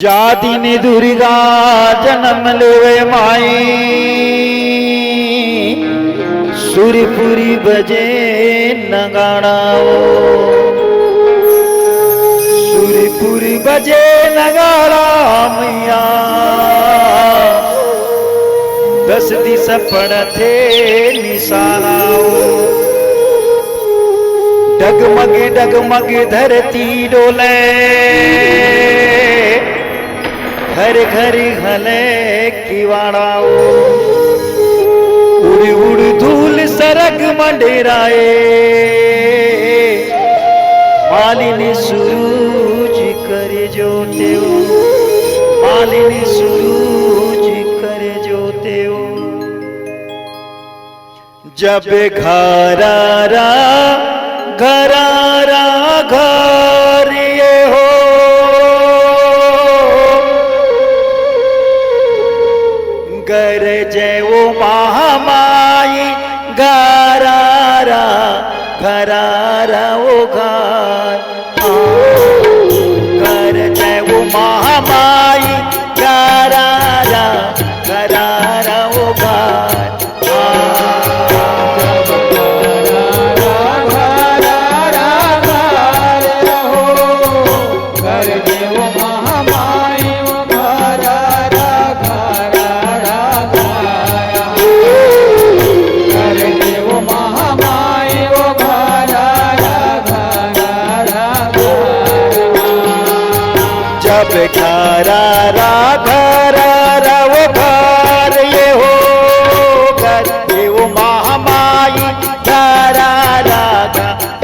जाति ने दुर्गा जन्म लेवे माई सुरपुरी बजे नगाड़ाओ सुरपुरी बजे नगाड़ा मैया दस दिस पड़थे निशानाओ डगमगे डगमगे धरती डोले घर घर हले किवाड़ाओ उड़ उड़ धूल सरग मंडेराए मालिनी सूरज करे जोते मालिनी सूरज करे जोते जब घरारा घरारा घर ये हो गर जय वो महामाई घरारा घरारा वो घर गर जय वो महामाई घरारा घरारा वो घर जब घरारा घरारा वो घर ये हो घर ये वो महामाई घरारा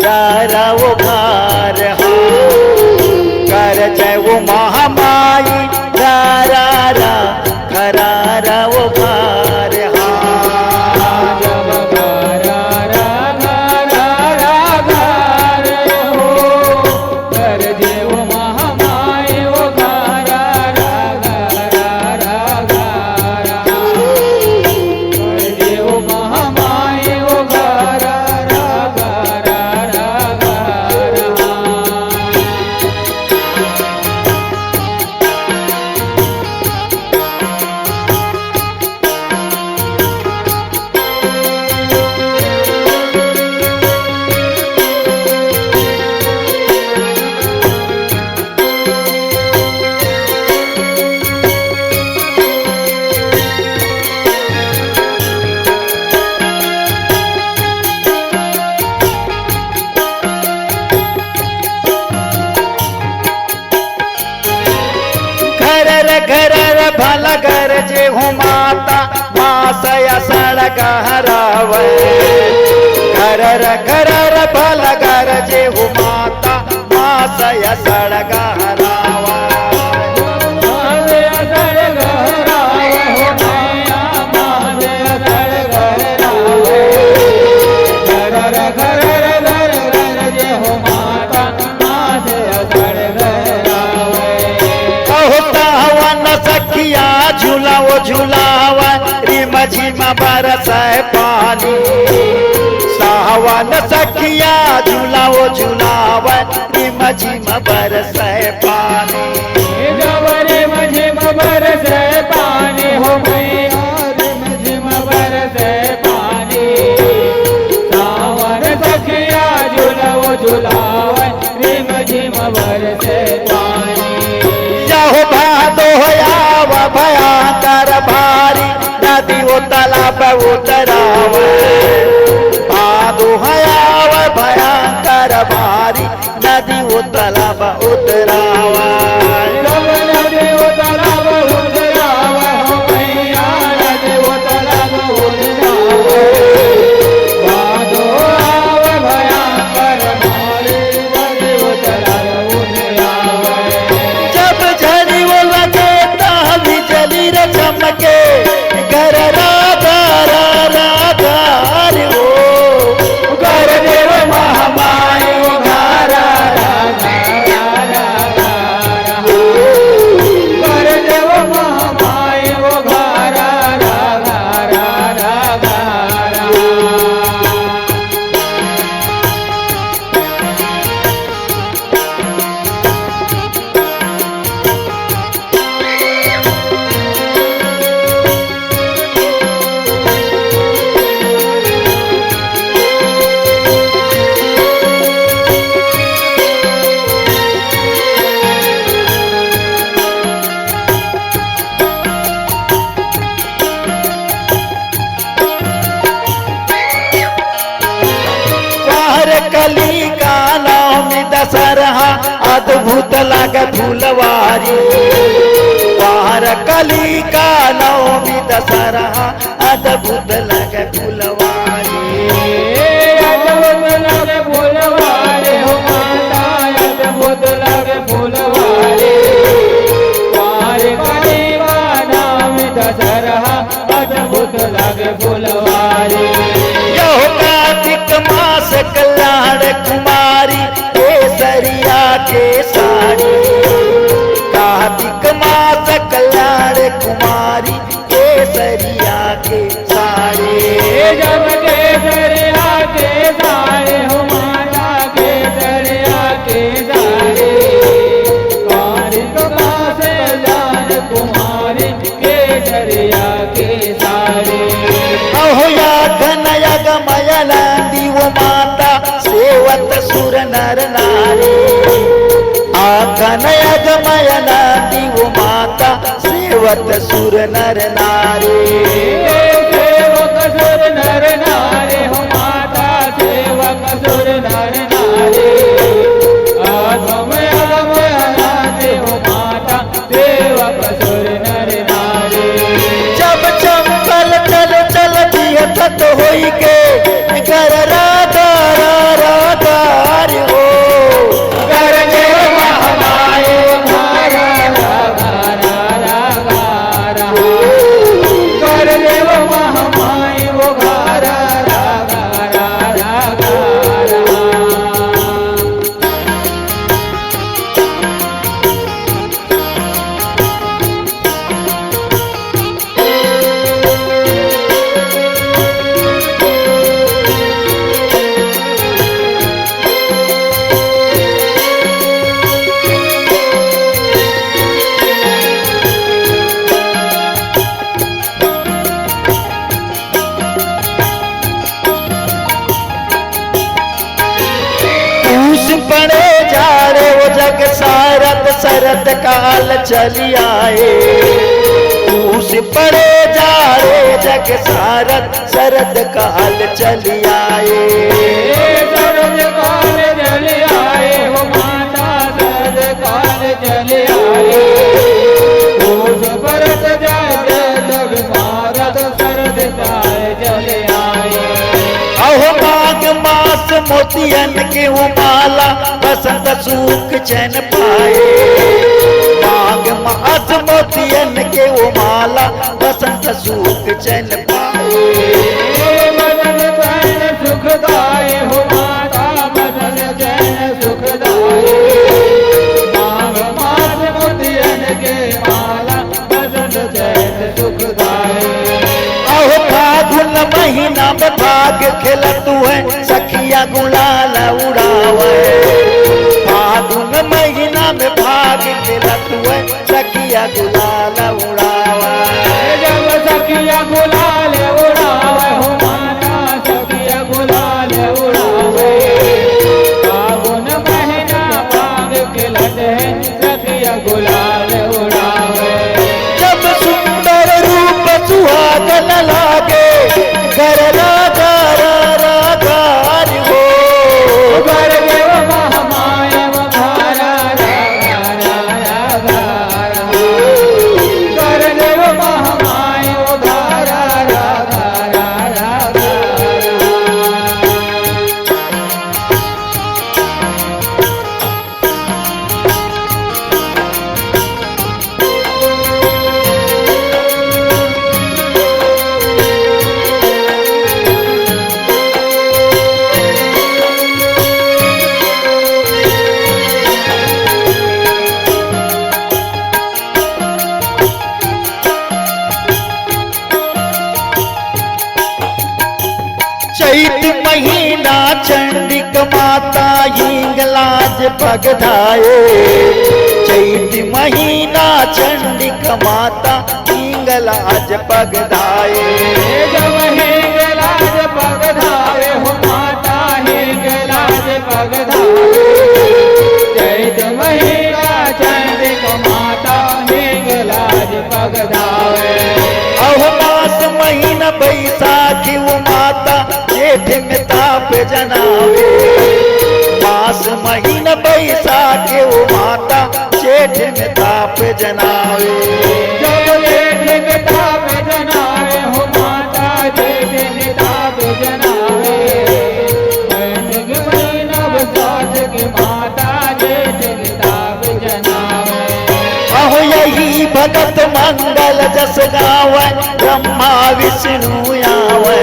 घरारा वो घर घर जय वो महामाई घरारा घरारा वो घर घर भला घर जे हो माता मासया सड़क हरावे घर भला घर जे हो माता मासया सड़क हरावा सखिया झूलाओ झूलावा रिम झिम बरसाए पानी सावन सखिया झूलाओ झूलावा रिम झिम बरसाए पानी रिम झिम बरसाए पानी हो मैया रिम झिम बरसाए पानी सावन सखिया झूलाओ झूलावा रिम झिम बरसाए पानी हो भादो होयाव भयंकर भारी नदी वो तालाब उतरावे भादो होयाव भयंकर भारी नदी वो तालाब उतरावा नदी वो तालाब उतरावा हो मैया नदी वो तालाब उतरावा भादो आव भयंकर भारी नदी वो तालाब उतरावा बिजली रे चमके घर राधा राधा हो घर देव महामाई घरारा अद्भुत लागे फूलवारी बाहर कली का नवमी दशहरा अद्भुत लागे फूलवारी अद्भुत लागे फूलवारी हो माता अद्भुत लागे फूलवारी बाहर कली का नवमी दशहरा अद्भुत लागे फूलवारी यहो कार्तिक मास कल्याण कुमारी केसरिया के साड़ी कार्तिक मास कल्याण कुमारी केसरिया के साड़ी जब केसरिया के साड़े हो माता केसरिया के साड़े कार्तिक मास कल्याण कुमारी केसरिया के साड़े अहो या घन यगमय नंदी वो माता सेवत सुर नर नारी घन यगमय नंदी वो माता सेवत सुर नर नारी सेवक सुर नर नारी हो माता सेवक सुर नर नारी अगमय अगमय नारी हो माता सेवक सुर नर नारी जब चंपल चल चल दिए तत होई के कर राधा राधा हो कर जे महामाये धारा रागा रागा कर देव महामाये वो धारा रागा रागा पड़े जा रे वो जग सारद शरद काल चली आए उस पड़े जा रे जग सारद शरद काल चली आए शरद काल चले आए हो माता शरद काल चले आए उस भरत जय जग भारत शरद काल चले आए अहो माघ मास मोतियन के वो माला बसंत सूख चैन पाए माघ मास मोतियन के वो माला बसंत सूख चैन पाए मदन चैन सुखदाय हो माता मदन चैन सुखदाय माघ मास मोतियन के माला मदन चैन सुखदाय अहो फागुन महीना में भाग खेलतू है सखिया गुलाल उड़ावे फागुन महीना में भाग खेलतू है सखिया गुलाल उड़ावे जब सखिया गुलाल उड़ावे हो माता सखिया गुलाल उड़ावे फागुन महीना भाग खिलत है सखिया गुलाल उड़ावे जब सुंदर रूप सुहागन लागे घर राधा राधा हो घर देव महामाया धारा रागा रागा घर देव महामाया धारा रागा रागा चैत महीना चंडिक माता हिंगलाज पगधाए चैत महीना चंडिक माता हिंगलाज पगधाए जब हिंगलाज पगधावे हो माता हिंगलाज पगधावे चैत महीना चंडिक माता हिंगलाज पगधावे अहो मास महीना बैसाखी वो माता जेठ में ताप जनावे मास महीना बैसाखी वो जेठ में ताप जनावे। जब जेठ में ताप जनावे हो माता जेठ में ताप जनावे। कार्तिक महीना बरसात की माता जेठ में ताप जनावे। अहो यही भगत मंगल जस गावे ब्रह्मा विष्णु आवे।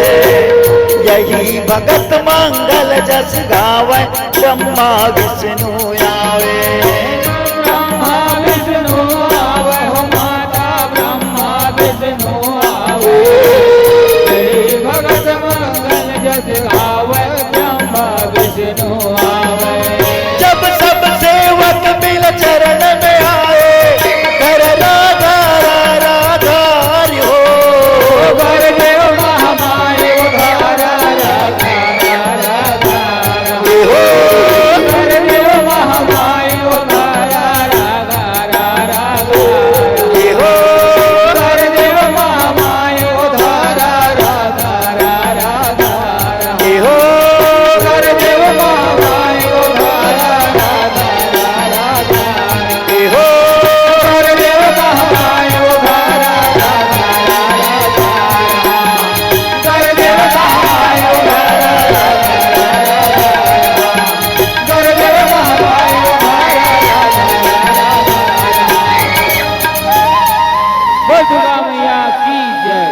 यही भगत मंगल जस गावे ब्रह्मा विष्णु आवे। ब्रह्मा विष्णु आवे हो माता ब्रह्मा विष्णु आवे। यही भगत मंगल जस गावे ब्रह्मा विष्णु आवे। जब सब सेवक मिल चरण में आए कर राधा राधा हरि हो। कर देव महामाय उधारा राधा राधा हो कर देव महामाय उधारा राधा राधा हो कर देव महामाय उधारा राधा राधा हो कर देव महामाय उधारा राधा राधा हो कर देव महामाय उधारा राधा राधा कर देव महामाय उधारा राधा कर देव महामाय उधारा राधा। बोल दुर्गा मैया की जय।